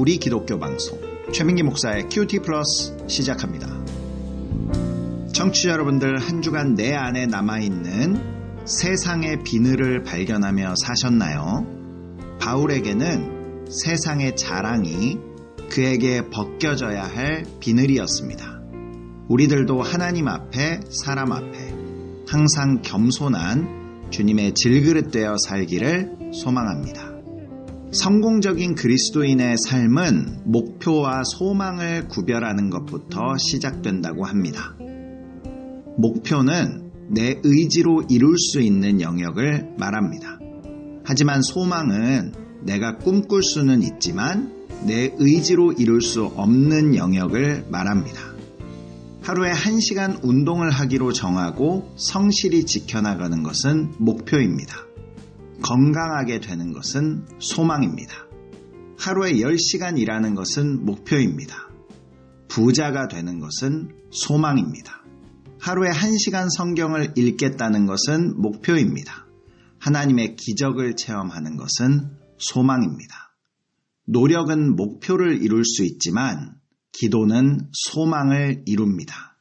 우리 기독교 방송 최민기 목사의 큐티 플러스 시작합니다. 청취자 여러분들, 한 주간 내 안에 남아있는 세상의 비늘을 발견하며 사셨나요? 바울에게는 세상의 자랑이 그에게 벗겨져야 할 비늘이었습니다. 우리들도 하나님 앞에, 사람 앞에 항상 겸손한 주님의 질그릇 되어 살기를 소망합니다. 성공적인 그리스도인의 삶은 목표와 소망을 구별하는 것부터 시작된다고 합니다. 목표는 내 의지로 이룰 수 있는 영역을 말합니다. 하지만 소망은 내가 꿈꿀 수는 있지만 내 의지로 이룰 수 없는 영역을 말합니다. 하루에 1시간 운동을 하기로 정하고 성실히 지켜나가는 것은 목표입니다. 건강하게 되는 것은 소망입니다. 하루에 10시간 일하는 것은 목표입니다. 부자가 되는 것은 소망입니다. 하루에 1시간 성경을 읽겠다는 것은 목표입니다. 하나님의 기적을 체험하는 것은 소망입니다. 노력은 목표를 이룰 수 있지만 기도는 소망을 이룹니다.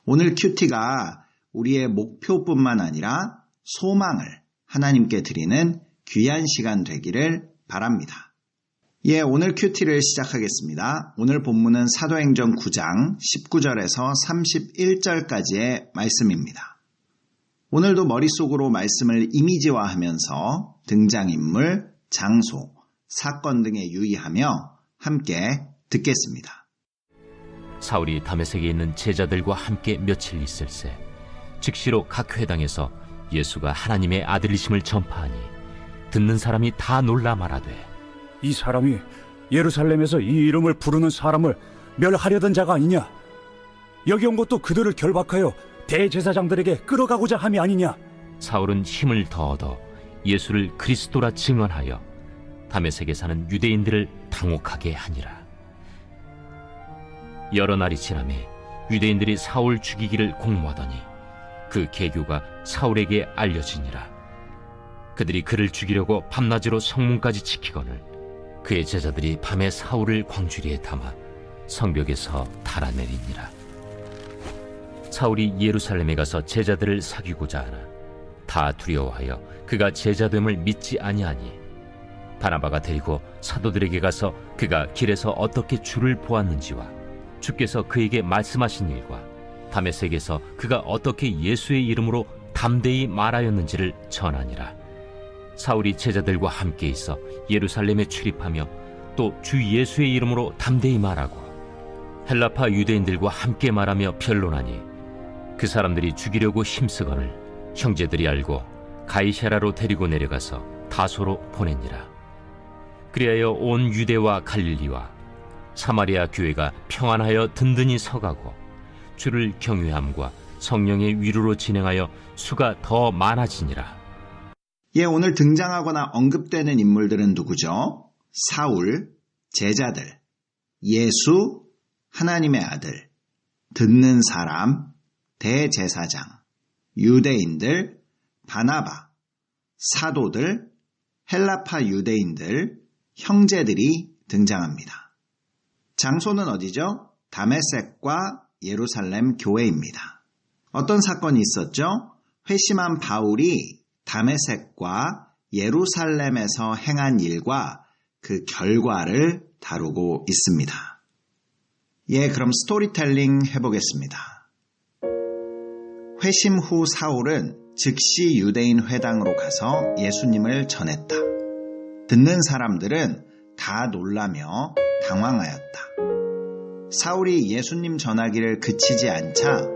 오늘 큐티가 우리의 목표뿐만 아니라 소망을 하나님께 드리는 귀한 시간 되기를 바랍니다. 오늘 큐티를 시작하겠습니다. 오늘 본문은 사도행전 9장 19절에서 31절까지의 말씀입니다. 오늘도 머릿속으로 말씀을 이미지화하면서 등장인물, 장소, 사건 등에 유의하며 함께 듣겠습니다. 사울이 다메섹에 있는 제자들과 함께 며칠 있을새 즉시로 각 회당에서 예수가 하나님의 아들이심을 전파하니 듣는 사람이 다 놀라 말하되, 이 사람이 예루살렘에서 이 이름을 부르는 사람을 멸하려던 자가 아니냐? 여기 온 것도 그들을 결박하여 대제사장들에게 끌어가고자 함이 아니냐? 사울은 힘을 더 얻어 예수를 그리스도라 증언하여 다메섹에 사는 유대인들을 당혹하게 하니라. 여러 날이 지나매 유대인들이 사울 죽이기를 공모하더니 그 계교가 사울에게 알려지니라. 그들이 그를 죽이려고 밤낮으로 성문까지 지키거늘 그의 제자들이 밤에 사울을 광주리에 담아 성벽에서 달아내리니라. 사울이 예루살렘에 가서 제자들을 사귀고자 하나 다 두려워하여 그가 제자됨을 믿지 아니하니 바나바가 데리고 사도들에게 가서 그가 길에서 어떻게 주를 보았는지와 주께서 그에게 말씀하신 일과 다메섹에서 그가 어떻게 예수의 이름으로 담대히 말하였는지를 전하니라. 사울이 제자들과 함께 있어 예루살렘에 출입하며 또 주 예수의 이름으로 담대히 말하고 헬라파 유대인들과 함께 말하며 변론하니 그 사람들이 죽이려고 힘쓰거늘 형제들이 알고 가이사랴로 데리고 내려가서 다소로 보내니라. 그리하여 온 유대와 갈릴리와 사마리아 교회가 평안하여 든든히 서가고 주를 경외함과 성령의 위로로 진행하여 수가 더 많아지니라. 오늘 등장하거나 언급되는 인물들은 누구죠? 사울, 제자들, 예수, 하나님의 아들, 듣는 사람, 대제사장, 유대인들, 바나바, 사도들, 헬라파 유대인들, 형제들이 등장합니다. 장소는 어디죠? 다메섹과 예루살렘 교회입니다. 어떤 사건이 있었죠? 회심한 바울이 다메섹과 예루살렘에서 행한 일과 그 결과를 다루고 있습니다. 그럼 스토리텔링 해보겠습니다. 회심 후 사울은 즉시 유대인 회당으로 가서 예수님을 전했다. 듣는 사람들은 다 놀라며 당황하였다. 사울이 예수님 전하기를 그치지 않자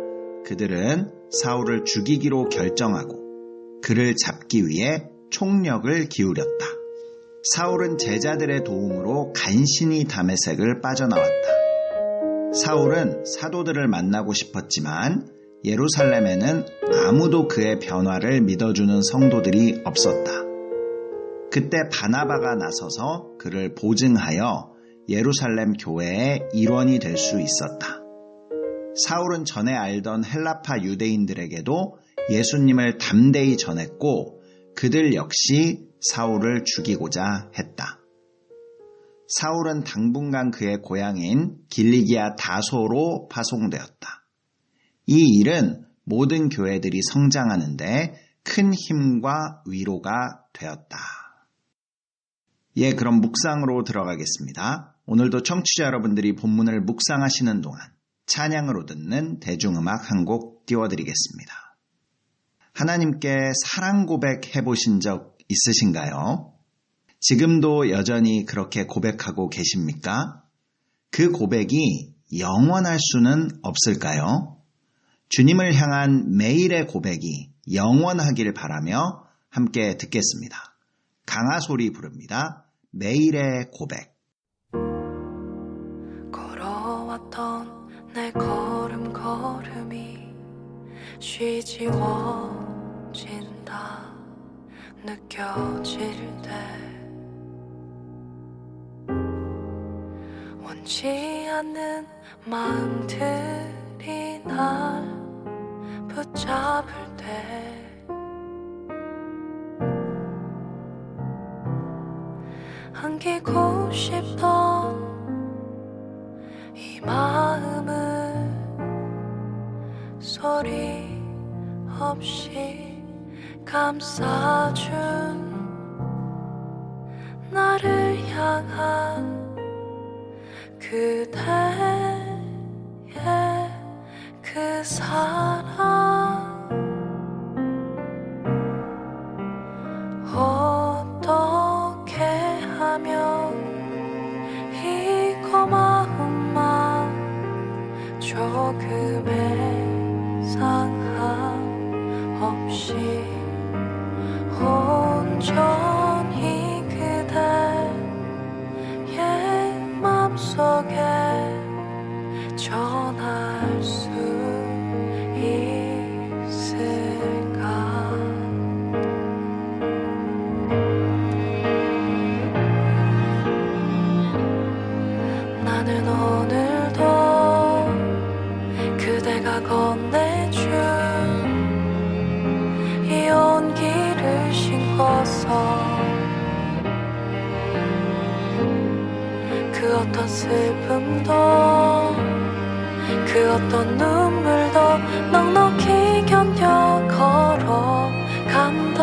그들은 사울을 죽이기로 결정하고 그를 잡기 위해 총력을 기울였다. 사울은 제자들의 도움으로 간신히 다메섹을 빠져나왔다. 사울은 사도들을 만나고 싶었지만 예루살렘에는 아무도 그의 변화를 믿어주는 성도들이 없었다. 그때 바나바가 나서서 그를 보증하여 예루살렘 교회의 일원이 될 수 있었다. 사울은 전에 알던 헬라파 유대인들에게도 예수님을 담대히 전했고 그들 역시 사울을 죽이고자 했다. 사울은 당분간 그의 고향인 길리기아 다소로 파송되었다. 이 일은 모든 교회들이 성장하는데 큰 힘과 위로가 되었다. 예, 그럼 묵상으로 들어가겠습니다. 오늘도 청취자 여러분들이 본문을 묵상하시는 동안 찬양으로 듣는 대중음악 한 곡 띄워드리겠습니다. 하나님께 사랑 고백 해보신 적 있으신가요? 지금도 여전히 그렇게 고백하고 계십니까? 그 고백이 영원할 수는 없을까요? 주님을 향한 매일의 고백이 영원하길 바라며 함께 듣겠습니다. 강하솔이 부릅니다. 매일의 고백. 걸어왔던 내 걸음걸음이 쉬지워진다 느껴질 때 원치 않는 마음들이 날 붙잡을 때 안기고 싶던 이 마음을 소리 없이 감싸준 나를 향한 그대의 그 사랑 어떻게 하면 이 고마운 마음 조금의 상함 없이 온전히 그대의 맘속에 전할 수 있을까? 나는 오늘도 그대가 건네준 이 온기를 신고서 그 어떤 슬픔도 그 어떤 눈물도 넉넉히 견뎌 걸어간다.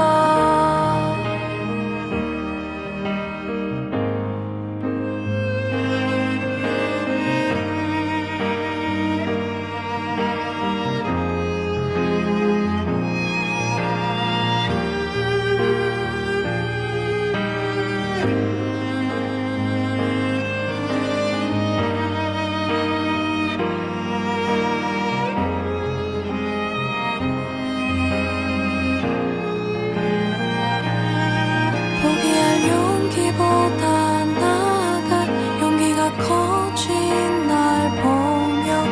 포기할 용기보다 나아갈 용기가 커진 날 보며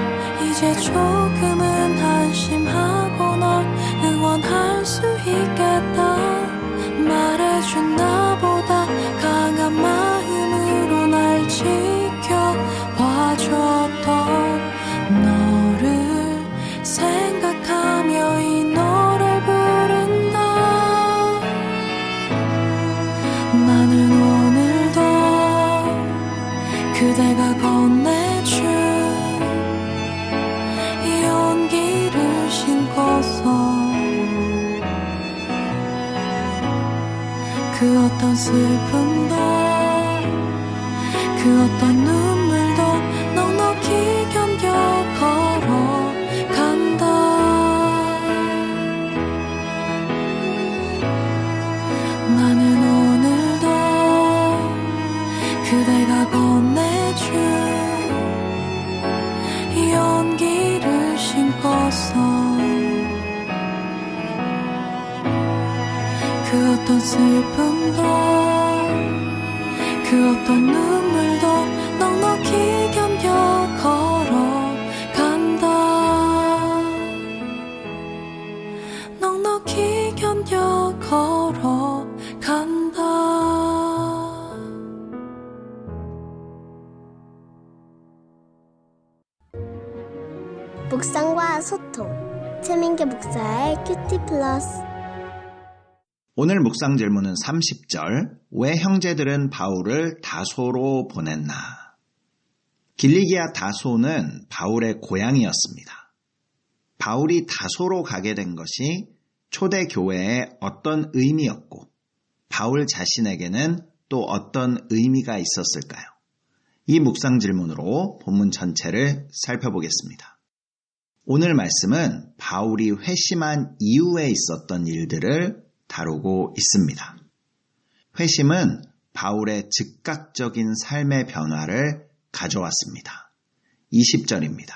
이제 조금은 안심하고 널 응원할 수 있겠다. 말해준 나보다 강한 마음으로 날 지켜봐줬던 너를 생각하며 이 노래를 부른다. 나는 오늘도 그대가 건네준 이 온기를 신고서 그 어떤 슬픔도 그 어떤 눈물도 넉넉히 견뎌 걸어간다. 나는 오늘도 그대가 건네준 이 온기를 신고서 그 어떤 슬픔도 그 어떤 눈물도 넉넉히 견뎌 걸어간다. 넉넉히 견뎌 걸어간다. 묵상과 소통 최민기 목사의 큐티 플러스. 오늘 묵상 질문은 30절, 왜 형제들은 바울을 다소로 보냈나? 길리기아 다소는 바울의 고향이었습니다. 바울이 다소로 가게 된 것이 초대 교회에 어떤 의미였고, 바울 자신에게는 또 어떤 의미가 있었을까요? 이 묵상 질문으로 본문 전체를 살펴보겠습니다. 오늘 말씀은 바울이 회심한 이후에 있었던 일들을 다루고 있습니다. 회심은 바울의 즉각적인 삶의 변화를 가져왔습니다. 20절입니다.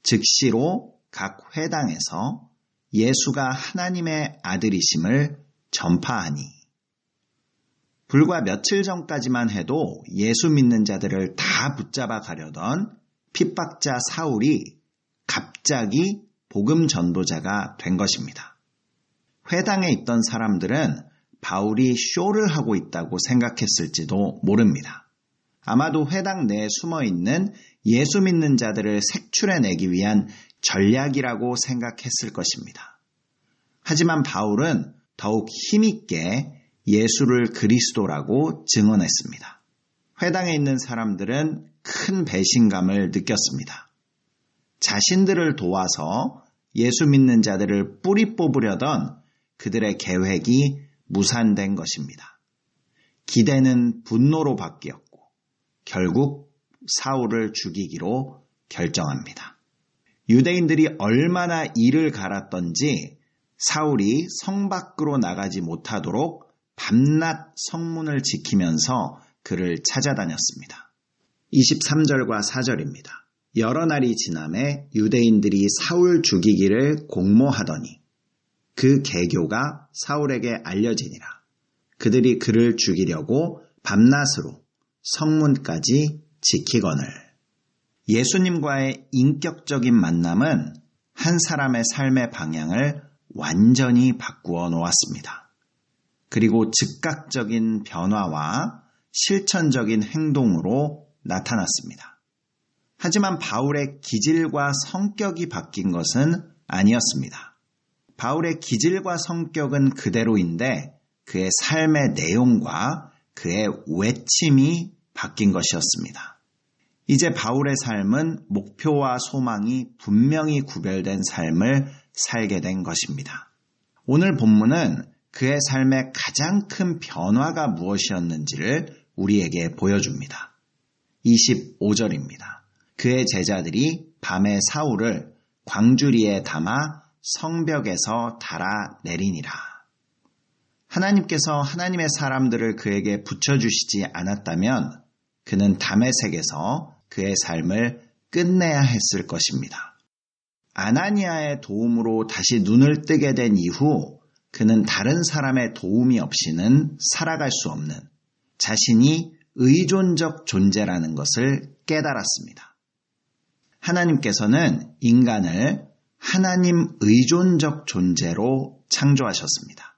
즉시로 각 회당에서 예수가 하나님의 아들이심을 전파하니. 불과 며칠 전까지만 해도 예수 믿는 자들을 다 붙잡아 가려던 핍박자 사울이 갑자기 복음 전도자가 된 것입니다. 회당에 있던 사람들은 바울이 쇼를 하고 있다고 생각했을지도 모릅니다. 아마도 회당 내에 숨어있는 예수 믿는 자들을 색출해내기 위한 전략이라고 생각했을 것입니다. 하지만 바울은 더욱 힘있게 예수를 그리스도라고 증언했습니다. 회당에 있는 사람들은 큰 배신감을 느꼈습니다. 자신들을 도와서 예수 믿는 자들을 뿌리 뽑으려던 그들의 계획이 무산된 것입니다. 기대는 분노로 바뀌었고 결국 사울을 죽이기로 결정합니다. 유대인들이 얼마나 이를 갈았던지 사울이 성 밖으로 나가지 못하도록 밤낮 성문을 지키면서 그를 찾아다녔습니다. 23절과 4절입니다. 여러 날이 지남에 유대인들이 사울 죽이기를 공모하더니 그 계교가 사울에게 알려지니라. 그들이 그를 죽이려고 밤낮으로 성문까지 지키거늘. 예수님과의 인격적인 만남은 한 사람의 삶의 방향을 완전히 바꾸어 놓았습니다. 그리고 즉각적인 변화와 실천적인 행동으로 나타났습니다. 하지만 바울의 기질과 성격이 바뀐 것은 아니었습니다. 바울의 기질과 성격은 그대로인데 그의 삶의 내용과 그의 외침이 바뀐 것이었습니다. 이제 바울의 삶은 목표와 소망이 분명히 구별된 삶을 살게 된 것입니다. 오늘 본문은 그의 삶의 가장 큰 변화가 무엇이었는지를 우리에게 보여줍니다. 25절입니다. 그의 제자들이 밤에 사울을 광주리에 담아 성벽에서 달아내리니라. 하나님께서 하나님의 사람들을 그에게 붙여주시지 않았다면 그는 다메섹에서 그의 삶을 끝내야 했을 것입니다. 아나니아의 도움으로 다시 눈을 뜨게 된 이후 그는 다른 사람의 도움이 없이는 살아갈 수 없는 자신이 의존적 존재라는 것을 깨달았습니다. 하나님께서는 인간을 하나님 의존적 존재로 창조하셨습니다.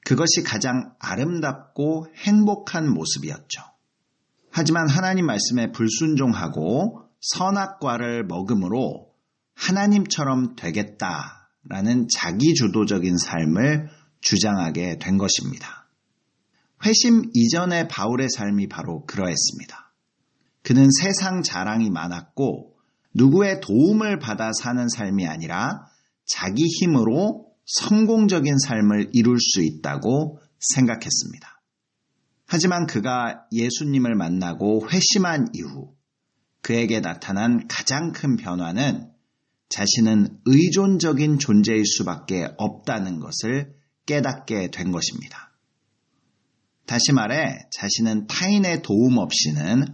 그것이 가장 아름답고 행복한 모습이었죠. 하지만 하나님 말씀에 불순종하고 선악과를 먹음으로 하나님처럼 되겠다라는 자기주도적인 삶을 주장하게 된 것입니다. 회심 이전의 바울의 삶이 바로 그러했습니다. 그는 세상 자랑이 많았고 누구의 도움을 받아 사는 삶이 아니라 자기 힘으로 성공적인 삶을 이룰 수 있다고 생각했습니다. 하지만 그가 예수님을 만나고 회심한 이후 그에게 나타난 가장 큰 변화는 자신은 의존적인 존재일 수밖에 없다는 것을 깨닫게 된 것입니다. 다시 말해 자신은 타인의 도움 없이는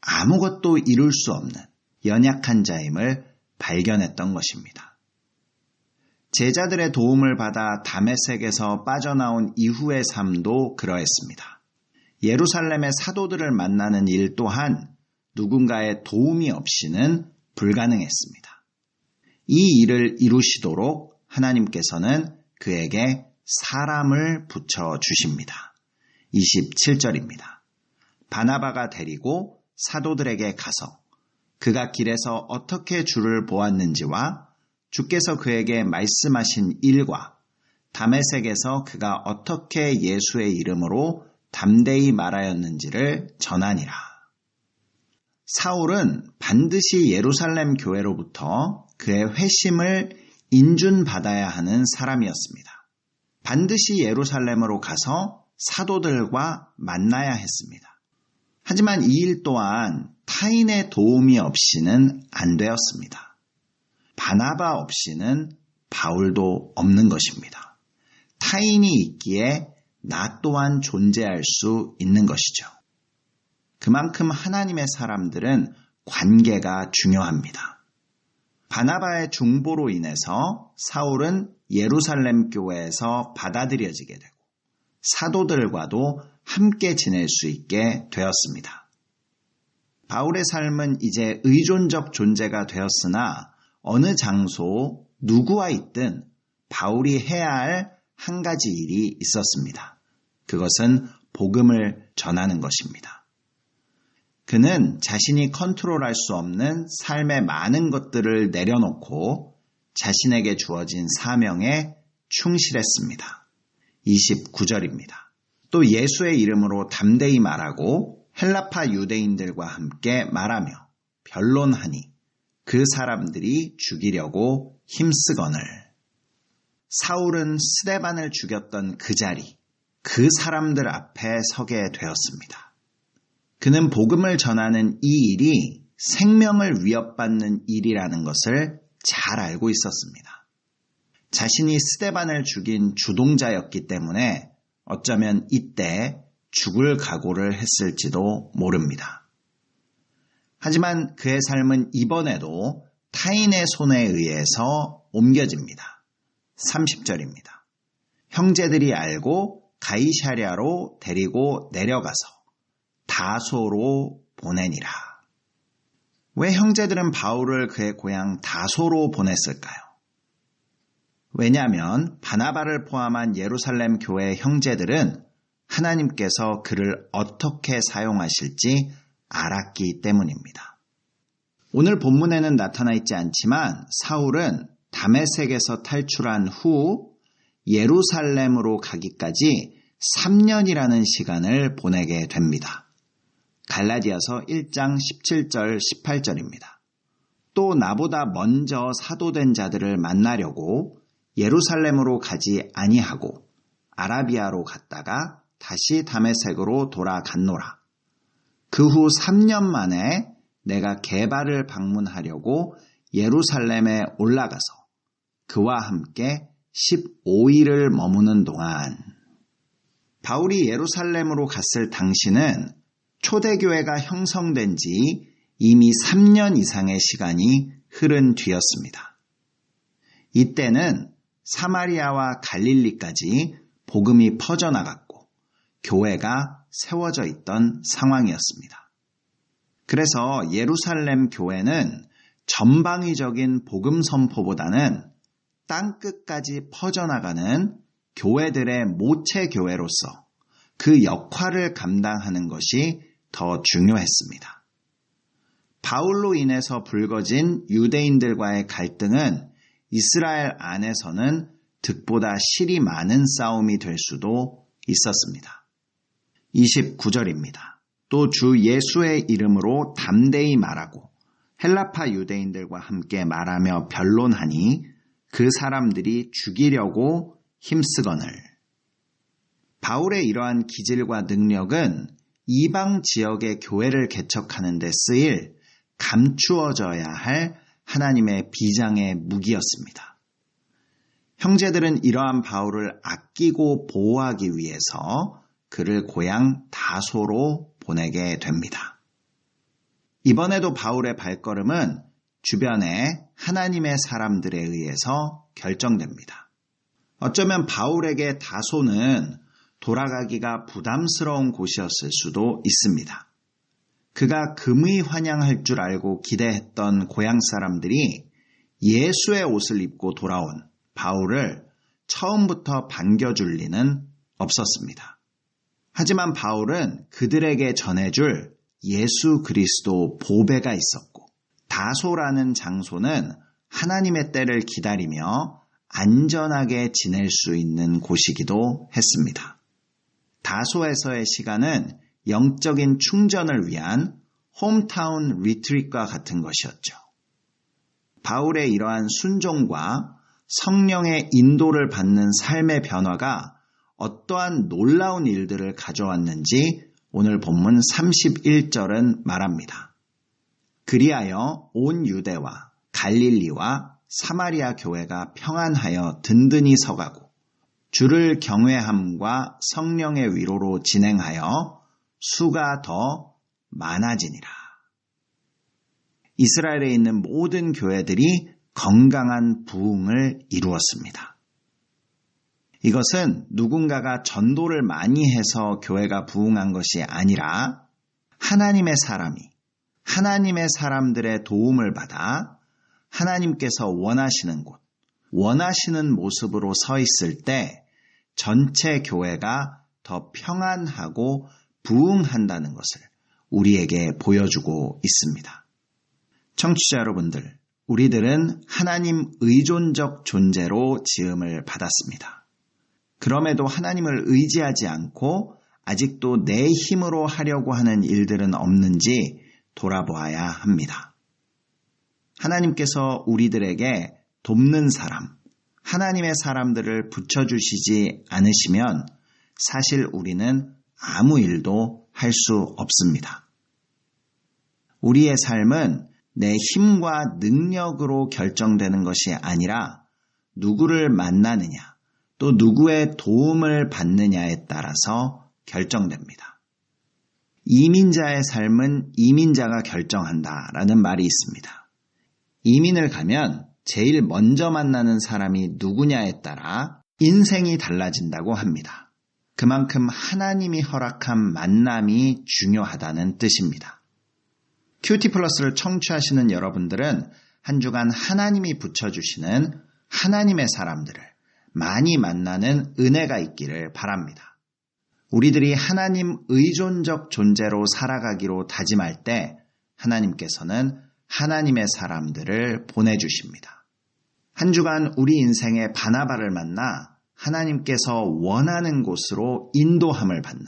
아무것도 이룰 수 없는 연약한 자임을 발견했던 것입니다. 제자들의 도움을 받아 다메섹에서 빠져나온 이후의 삶도 그러했습니다. 예루살렘의 사도들을 만나는 일 또한 누군가의 도움이 없이는 불가능했습니다. 이 일을 이루시도록 하나님께서는 그에게 사람을 붙여주십니다. 27절입니다. 바나바가 데리고 사도들에게 가서 그가 길에서 어떻게 주를 보았는지와 주께서 그에게 말씀하신 일과 다메섹에서 그가 어떻게 예수의 이름으로 담대히 말하였는지를 전하니라. 사울은 반드시 예루살렘 교회로부터 그의 회심을 인준받아야 하는 사람이었습니다. 반드시 예루살렘으로 가서 사도들과 만나야 했습니다. 하지만 이 일 또한 타인의 도움이 없이는 안 되었습니다. 바나바 없이는 바울도 없는 것입니다. 타인이 있기에 나 또한 존재할 수 있는 것이죠. 그만큼 하나님의 사람들은 관계가 중요합니다. 바나바의 중보로 인해서 사울은 예루살렘 교회에서 받아들여지게 되고 사도들과도 함께 지낼 수 있게 되었습니다. 바울의 삶은 이제 의존적 존재가 되었으나 어느 장소 누구와 있든 바울이 해야 할 한 가지 일이 있었습니다. 그것은 복음을 전하는 것입니다. 그는 자신이 컨트롤할 수 없는 삶의 많은 것들을 내려놓고 자신에게 주어진 사명에 충실했습니다. 29절입니다. 또 예수의 이름으로 담대히 말하고 헬라파 유대인들과 함께 말하며 변론하니 그 사람들이 죽이려고 힘쓰거늘. 사울은 스데반을 죽였던 그 자리, 그 사람들 앞에 서게 되었습니다. 그는 복음을 전하는 이 일이 생명을 위협받는 일이라는 것을 잘 알고 있었습니다. 자신이 스데반을 죽인 주동자였기 때문에 어쩌면 이때 죽을 각오를 했을지도 모릅니다. 하지만 그의 삶은 이번에도 타인의 손에 의해서 옮겨집니다. 30절입니다. 형제들이 알고 가이사랴로 데리고 내려가서 다소로 보내니라. 왜 형제들은 바울을 그의 고향 다소로 보냈을까요? 왜냐하면 바나바를 포함한 예루살렘 교회 형제들은 하나님께서 그를 어떻게 사용하실지 알았기 때문입니다. 오늘 본문에는 나타나 있지 않지만 사울은 다메섹에서 탈출한 후 예루살렘으로 가기까지 3년이라는 시간을 보내게 됩니다. 갈라디아서 1장 17절 18절입니다. 또 나보다 먼저 사도된 자들을 만나려고 예루살렘으로 가지 아니하고 아라비아로 갔다가 다시 다메섹으로 돌아갔노라. 그 후 3년 만에 내가 게바를 방문하려고 예루살렘에 올라가서 그와 함께 15일을 머무는 동안 바울이 예루살렘으로 갔을 당시는 초대교회가 형성된 지 이미 3년 이상의 시간이 흐른 뒤였습니다. 이때는 사마리아와 갈릴리까지 복음이 퍼져나갔고 교회가 세워져 있던 상황이었습니다. 그래서 예루살렘 교회는 전방위적인 복음 선포보다는 땅끝까지 퍼져나가는 교회들의 모체 교회로서 그 역할을 감당하는 것이 더 중요했습니다. 바울로 인해서 불거진 유대인들과의 갈등은 이스라엘 안에서는 득보다 실이 많은 싸움이 될 수도 있었습니다. 29절입니다. 또 주 예수의 이름으로 담대히 말하고 헬라파 유대인들과 함께 말하며 변론하니 그 사람들이 죽이려고 힘쓰거늘. 바울의 이러한 기질과 능력은 이방 지역의 교회를 개척하는 데 쓰일 감추어져야 할 하나님의 비장의 무기였습니다. 형제들은 이러한 바울을 아끼고 보호하기 위해서 그를 고향 다소로 보내게 됩니다. 이번에도 바울의 발걸음은 주변의 하나님의 사람들에 의해서 결정됩니다. 어쩌면 바울에게 다소는 돌아가기가 부담스러운 곳이었을 수도 있습니다. 그가 금의 환영할 줄 알고 기대했던 고향 사람들이 예수의 옷을 입고 돌아온 바울을 처음부터 반겨줄 리는 없었습니다. 하지만 바울은 그들에게 전해줄 예수 그리스도 보배가 있었고 다소라는 장소는 하나님의 때를 기다리며 안전하게 지낼 수 있는 곳이기도 했습니다. 다소에서의 시간은 영적인 충전을 위한 홈타운 리트릿과 같은 것이었죠. 바울의 이러한 순종과 성령의 인도를 받는 삶의 변화가 어떠한 놀라운 일들을 가져왔는지 오늘 본문 31절은 말합니다. 그리하여 온 유대와 갈릴리와 사마리아 교회가 평안하여 든든히 서가고 주를 경외함과 성령의 위로로 진행하여 수가 더 많아지니라. 이스라엘에 있는 모든 교회들이 건강한 부흥을 이루었습니다. 이것은 누군가가 전도를 많이 해서 교회가 부흥한 것이 아니라 하나님의 사람이 하나님의 사람들의 도움을 받아 하나님께서 원하시는 곳, 원하시는 모습으로 서 있을 때 전체 교회가 더 평안하고 부흥한다는 것을 우리에게 보여주고 있습니다. 청취자 여러분들, 우리들은 하나님 의존적 존재로 지음을 받았습니다. 그럼에도 하나님을 의지하지 않고 아직도 내 힘으로 하려고 하는 일들은 없는지 돌아보아야 합니다. 하나님께서 우리들에게 돕는 사람, 하나님의 사람들을 붙여주시지 않으시면 사실 우리는 아무 일도 할 수 없습니다. 우리의 삶은 내 힘과 능력으로 결정되는 것이 아니라 누구를 만나느냐, 또 누구의 도움을 받느냐에 따라서 결정됩니다. 이민자의 삶은 이민자가 결정한다라는 말이 있습니다. 이민을 가면 제일 먼저 만나는 사람이 누구냐에 따라 인생이 달라진다고 합니다. 그만큼 하나님이 허락한 만남이 중요하다는 뜻입니다. 큐티 플러스를 청취하시는 여러분들은 한 주간 하나님이 붙여주시는 하나님의 사람들을 많이 만나는 은혜가 있기를 바랍니다. 우리들이 하나님 의존적 존재로 살아가기로 다짐할 때 하나님께서는 하나님의 사람들을 보내주십니다. 한 주간 우리 인생의 바나바를 만나 하나님께서 원하는 곳으로 인도함을 받는,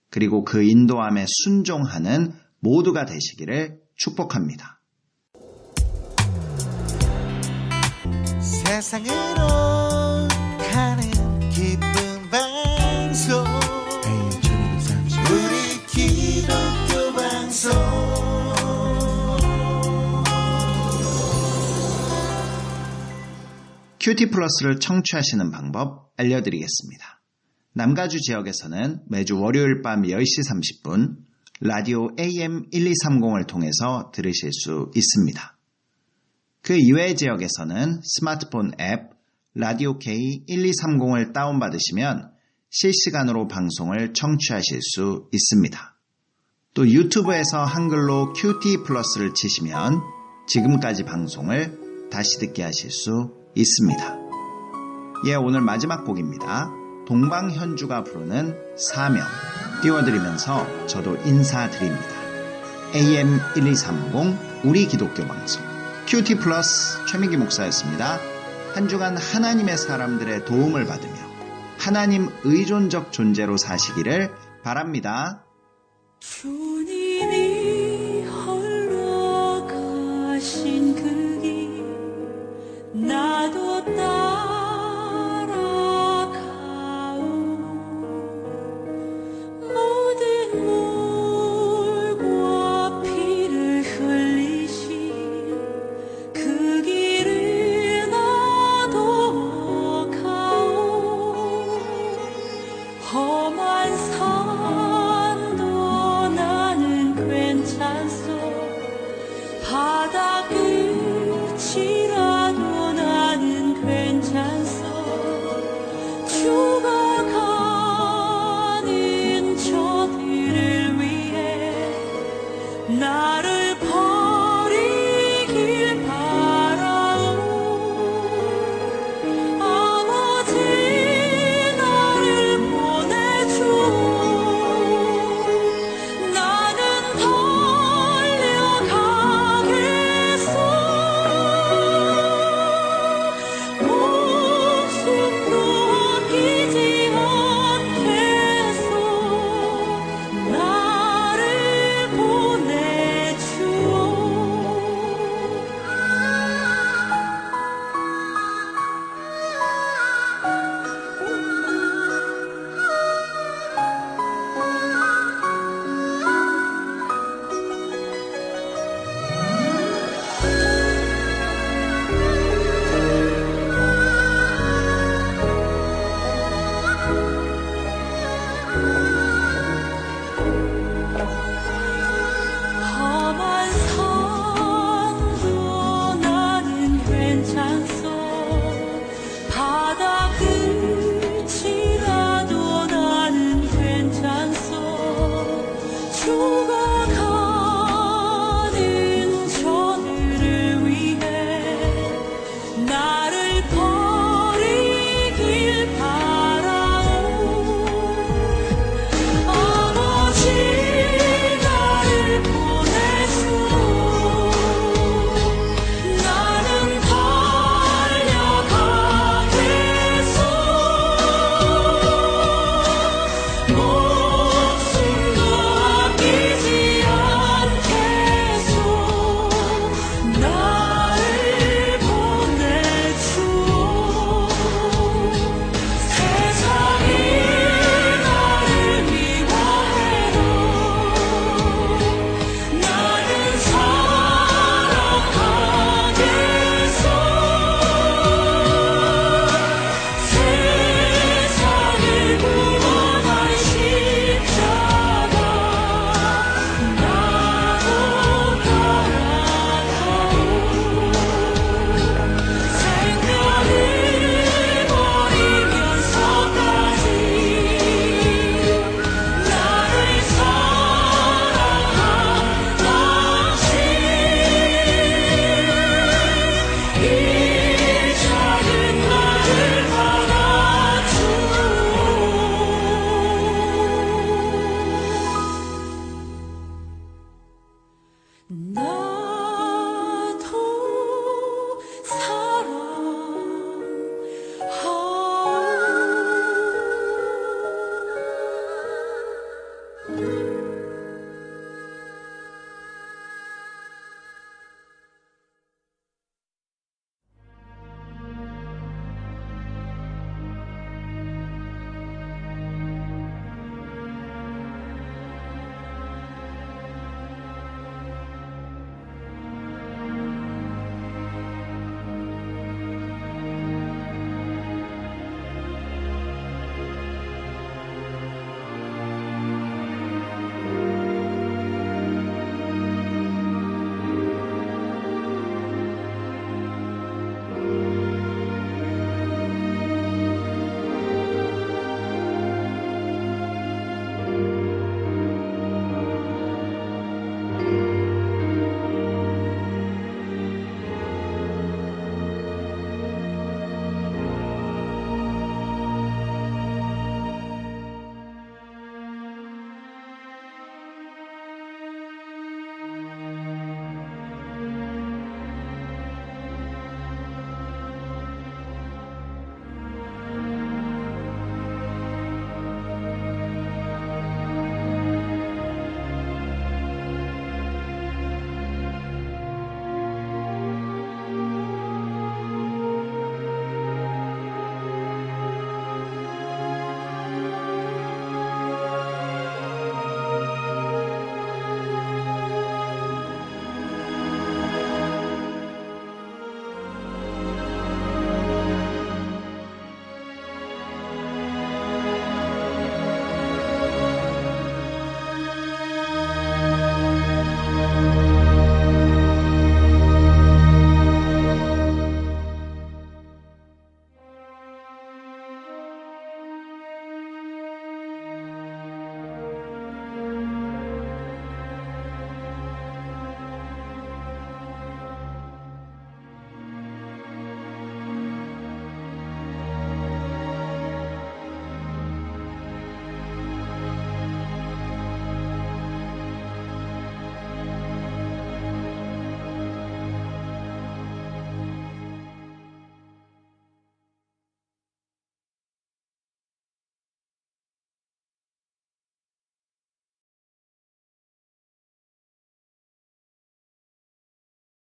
그리고 그 인도함에 순종하는 모두가 되시기를 축복합니다. 세상으로 가는 기쁜 방송 우리 기독교 방송 큐티 플러스를 청취하시는 방법 알려드리겠습니다. 남가주 지역에서는 매주 월요일 밤 10시 30분 라디오 AM 1230을 통해서 들으실 수 있습니다. 그 이외의 지역에서는 스마트폰 앱 라디오 K 1230을 다운받으시면 실시간으로 방송을 청취하실 수 있습니다. 또 유튜브에서 한글로 큐티 플러스를 치시면 지금까지 방송을 다시 듣게 하실 수 있습니다. 예, 오늘 마지막 곡입니다. 동방현주가 부르는 사명 띄워드리면서 저도 인사드립니다. AM 1230 우리 기독교 방송 큐티 플러스 최민기 목사였습니다. 한 주간 하나님의 사람들의 도움을 받으며 하나님 의존적 존재로 사시기를 바랍니다. 주님이 홀로 가신 그 길 나도 따라가오. 모든 물과 피를 흘리신 그 길을 나도 가오. 험한 산도 나는 괜찮소. 바다